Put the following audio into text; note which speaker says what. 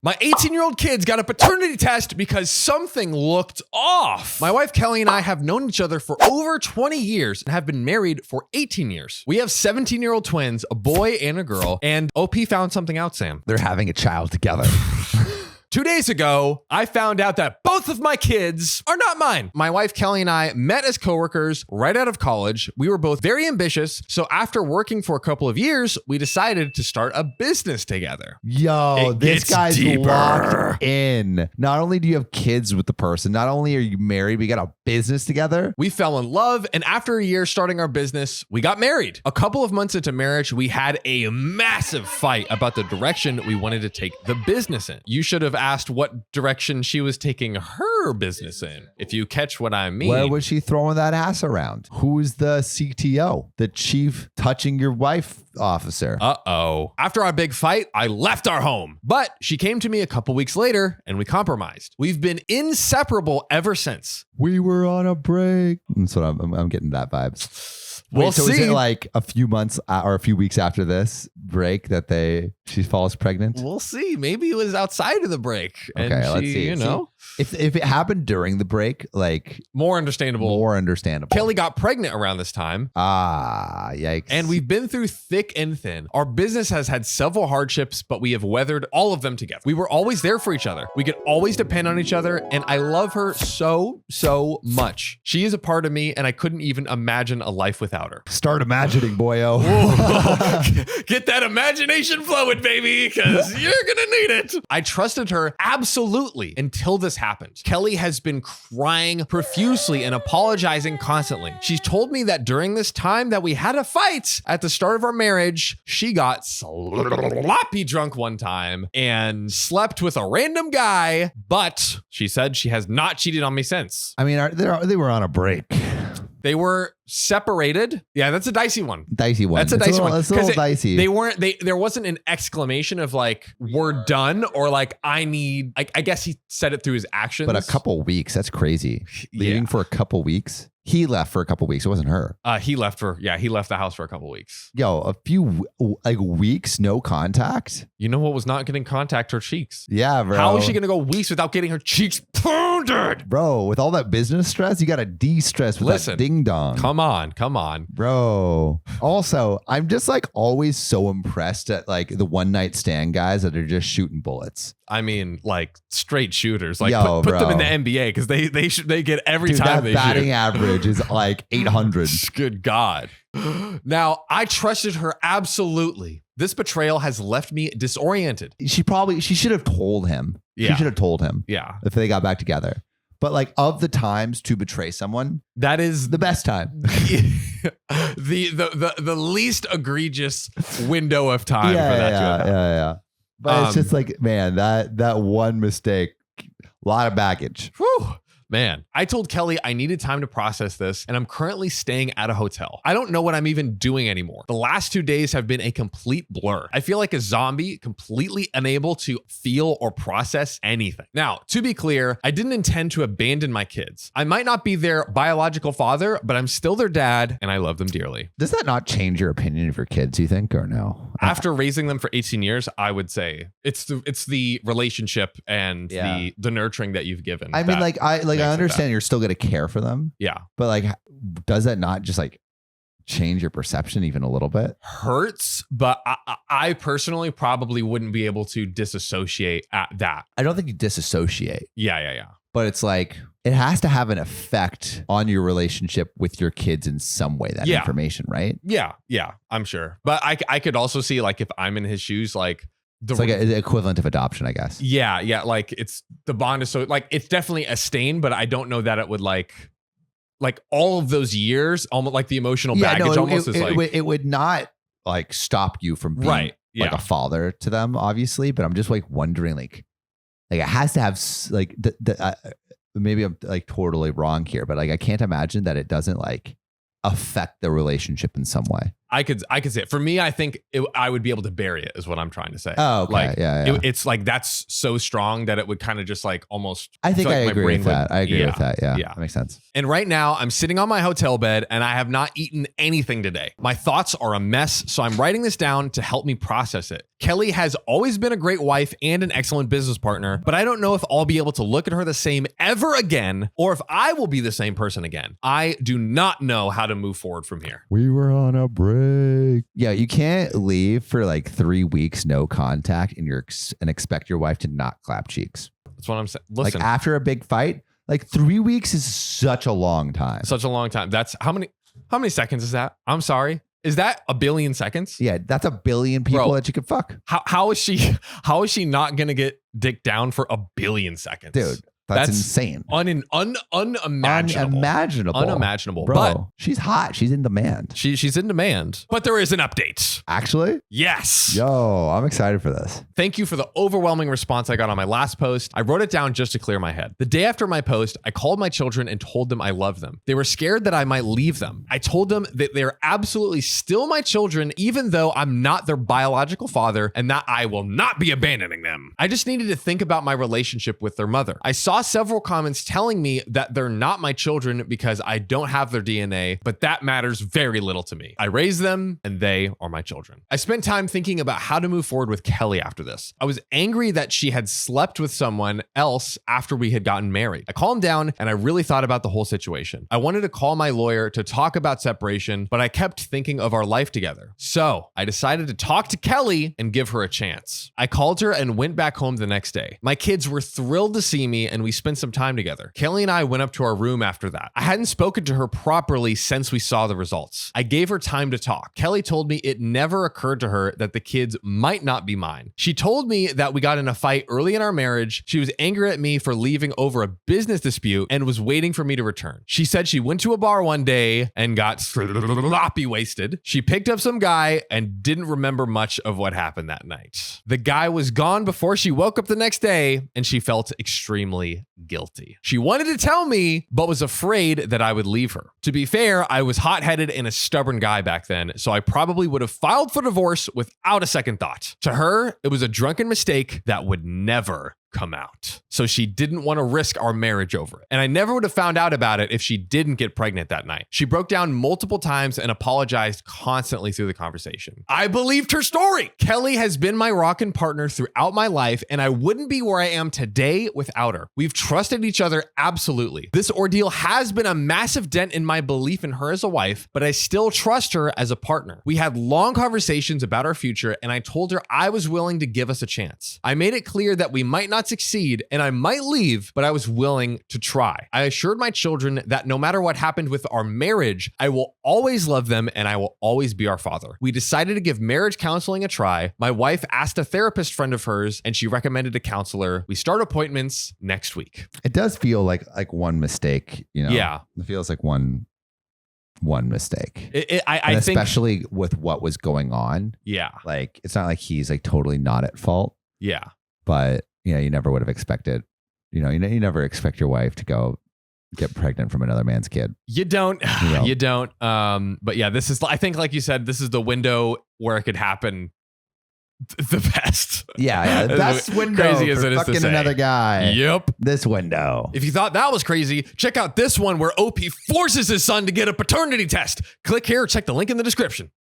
Speaker 1: My 18-year-old kids got a paternity test because something looked off. My wife Kelly and I have known each other for over 20 years and have been married for 18 years. We have 17-year-old twins, a boy and a girl, and OP found something out, Sam.
Speaker 2: They're having a child together.
Speaker 1: 2 days ago, I found out that both of my kids are not mine. My wife Kelly and I met as coworkers right out of college. We were both very ambitious, so after working for a couple of years, we decided to start a business together.
Speaker 2: Yo,
Speaker 1: It
Speaker 2: this
Speaker 1: gets
Speaker 2: guy's
Speaker 1: deeper.
Speaker 2: locked in. Not only do you have kids with the person, not only are you married, we got a business together.
Speaker 1: We fell in love, and after a year starting our business, we got married. A couple of months into marriage, we had a massive fight about the direction we wanted to take the business in. You should have asked what direction she was taking her business in, if you catch what I mean.
Speaker 2: Where was she throwing that ass around? Who's the CTO? The chief touching your wife officer?
Speaker 1: Uh-oh. After our big fight, I left our home. But she came to me a couple weeks later and we compromised. We've been inseparable ever since.
Speaker 2: We were on a break. That's what I'm getting that vibes.
Speaker 1: We'll
Speaker 2: so
Speaker 1: see.
Speaker 2: is it like a few months or a few weeks after this break that she falls pregnant?
Speaker 1: We'll see. Maybe it was outside of the break. And
Speaker 2: Okay,
Speaker 1: she,
Speaker 2: let's see.
Speaker 1: you know.
Speaker 2: If it happened during the break, like
Speaker 1: More understandable. Kelly got pregnant around this time.
Speaker 2: Ah, yikes.
Speaker 1: And we've been through thick and thin. Our business has had several hardships, but we have weathered all of them together. We were always there for each other. We could always depend on each other, and I love her so much. She is a part of me, and I couldn't even imagine a life without her.
Speaker 2: Start imagining, boyo.
Speaker 1: Get that imagination flowing, baby, because you're gonna need it. I trusted her absolutely until this happened. Kelly has been crying profusely and apologizing constantly. She's told me that during this time that we had a fight at the start of our marriage, she got sloppy drunk one time and slept with a random guy, but she said she has not cheated on me since.
Speaker 2: I mean, they were on a break.
Speaker 1: They were separated. Yeah, that's a dicey one.
Speaker 2: Dicey one.
Speaker 1: That's a dicey one.
Speaker 2: It's a little dicey.
Speaker 1: There wasn't an exclamation of like, we're done, or like, I guess he said it through his actions.
Speaker 2: But a couple weeks, that's crazy. Leaving for a couple weeks. He left for a couple weeks. It wasn't her.
Speaker 1: He left the house for a couple weeks.
Speaker 2: Yo, a few weeks, no contact.
Speaker 1: You know what was not getting contact? Her cheeks.
Speaker 2: Yeah, bro.
Speaker 1: How is she going to go weeks without getting her cheeks pounded?
Speaker 2: Bro, with all that business stress, you got to de-stress with that ding dong.
Speaker 1: Come on.
Speaker 2: Bro. Also, I'm just like always so impressed at like the one night stand guys that are just shooting bullets.
Speaker 1: I mean, like straight shooters. Like
Speaker 2: Yo,
Speaker 1: put them in the NBA because they get every time they shoot.
Speaker 2: That batting average is like 800.
Speaker 1: Good God. Now, I trusted her absolutely. This betrayal has left me disoriented.
Speaker 2: She should have told him.
Speaker 1: Yeah.
Speaker 2: She should have told him.
Speaker 1: Yeah.
Speaker 2: If they got back together. But like of the times to betray someone,
Speaker 1: that is
Speaker 2: the best time.
Speaker 1: the least egregious window of time for that to happen.
Speaker 2: Yeah. But it's just like, man, that one mistake, a lot of baggage.
Speaker 1: Whew. Man, I told Kelly I needed time to process this, and I'm currently staying at a hotel. I don't know what I'm even doing anymore. The last 2 days have been a complete blur. I feel like a zombie, completely unable to feel or process anything. Now, to be clear, I didn't intend to abandon my kids. I might not be their biological father, but I'm still their dad, and I love them dearly.
Speaker 2: Does that not change your opinion of your kids, you think, or no?
Speaker 1: After raising them for 18 years, I would say it's the relationship and the nurturing that you've given.
Speaker 2: I mean, I understand you're still going to care for them.
Speaker 1: Yeah.
Speaker 2: But like, does that not just like change your perception even a little bit?
Speaker 1: Hurts, but I personally probably wouldn't be able to disassociate at that.
Speaker 2: I don't think you disassociate.
Speaker 1: Yeah.
Speaker 2: But it's like, it has to have an effect on your relationship with your kids in some way, that information, right?
Speaker 1: Yeah, I'm sure. But I could also see like if I'm in his shoes, like,
Speaker 2: it's like an equivalent of adoption, I guess.
Speaker 1: Yeah. Like it's the bond is so like it's definitely a stain, but I don't know that it would like all of those years, almost like the emotional baggage.
Speaker 2: It would not like stop you from being like a father to them, obviously. But I'm just like wondering, like it has to have like maybe I'm like totally wrong here, but like I can't imagine that it doesn't like affect the relationship in some way.
Speaker 1: I could say it. For me, I think I would be able to bury it is what I'm trying to say.
Speaker 2: Oh, okay.
Speaker 1: Like,
Speaker 2: yeah.
Speaker 1: It's like that's so strong that it would kind of just like almost.
Speaker 2: I think I
Speaker 1: like
Speaker 2: agree with that. I agree with that. Yeah.
Speaker 1: Yeah.
Speaker 2: That makes sense.
Speaker 1: And right now, I'm sitting on my hotel bed and I have not eaten anything today. My thoughts are a mess, so I'm writing this down to help me process it. Kelly has always been a great wife and an excellent business partner, but I don't know if I'll be able to look at her the same ever again, or if I will be the same person again. I do not know how to move forward from here.
Speaker 2: We were on a break. Yeah, you can't leave for like 3 weeks, no contact, and expect your wife to not clap cheeks.
Speaker 1: That's what I'm saying. Listen,
Speaker 2: like after a big fight, like 3 weeks is such a long time.
Speaker 1: Such a long time. That's how many seconds is that? I'm sorry. Is that a billion seconds?
Speaker 2: Yeah, that's a billion people that you could fuck.
Speaker 1: How is she not gonna get dick down for a billion seconds?
Speaker 2: Dude, that's insane.
Speaker 1: Unimaginable. Unimaginable.
Speaker 2: Bro,
Speaker 1: but
Speaker 2: she's hot. She's in demand.
Speaker 1: She's in demand. But there is an update.
Speaker 2: Actually?
Speaker 1: Yes.
Speaker 2: Yo, I'm excited for this.
Speaker 1: Thank you for the overwhelming response I got on my last post. I wrote it down just to clear my head. The day after my post, I called my children and told them I love them. They were scared that I might leave them. I told them that they're absolutely still my children, even though I'm not their biological father, and that I will not be abandoning them. I just needed to think about my relationship with their mother. I saw several comments telling me that they're not my children because I don't have their DNA, but that matters very little to me. I raised them and they are my children. I spent time thinking about how to move forward with Kelly after this. I was angry that she had slept with someone else after we had gotten married. I calmed down and I really thought about the whole situation. I wanted to call my lawyer to talk about separation, but I kept thinking of our life together. So I decided to talk to Kelly and give her a chance. I called her and went back home the next day. My kids were thrilled to see me and we spent some time together. Kelly and I went up to our room after that. I hadn't spoken to her properly since we saw the results. I gave her time to talk. Kelly told me it never occurred to her that the kids might not be mine. She told me that we got in a fight early in our marriage. She was angry at me for leaving over a business dispute and was waiting for me to return. She said she went to a bar one day and got sloppy wasted. She picked up some guy and didn't remember much of what happened that night. The guy was gone before she woke up the next day and she felt extremely guilty. She wanted to tell me, but was afraid that I would leave her. To be fair, I was hot-headed and a stubborn guy back then, so I probably would have filed for divorce without a second thought. To her, it was a drunken mistake that would never come out. So she didn't want to risk our marriage over it. And I never would have found out about it if she didn't get pregnant that night. She broke down multiple times and apologized constantly through the conversation. I believed her story. Kelly has been my rockin' partner throughout my life, and I wouldn't be where I am today without her. We've trusted each other absolutely. This ordeal has been a massive dent in my belief in her as a wife, but I still trust her as a partner. We had long conversations about our future, and I told her I was willing to give us a chance. I made it clear that we might not succeed and I might leave, but I was willing to try. I assured my children that no matter what happened with our marriage, I will always love them and I will always be our father. We decided to give marriage counseling a try. My wife asked a therapist friend of hers and she recommended a counselor. We start appointments next week.
Speaker 2: It does feel like one mistake, you know?
Speaker 1: Yeah.
Speaker 2: It feels like one mistake.
Speaker 1: I think,
Speaker 2: especially with what was going on.
Speaker 1: Yeah.
Speaker 2: Like, it's not like he's like totally not at fault.
Speaker 1: Yeah.
Speaker 2: But you know, you never would have expected, you never expect your wife to go get pregnant from another man's kid.
Speaker 1: You don't. You don't. But yeah, this is, I think, like you said, this is the window where it could happen the best.
Speaker 2: Yeah. The best window
Speaker 1: crazy as
Speaker 2: for
Speaker 1: it is
Speaker 2: fucking
Speaker 1: to say.
Speaker 2: another guy.
Speaker 1: Yep.
Speaker 2: This window.
Speaker 1: If you thought that was crazy, check out this one where OP forces his son to get a paternity test. Click here or check the link in the description.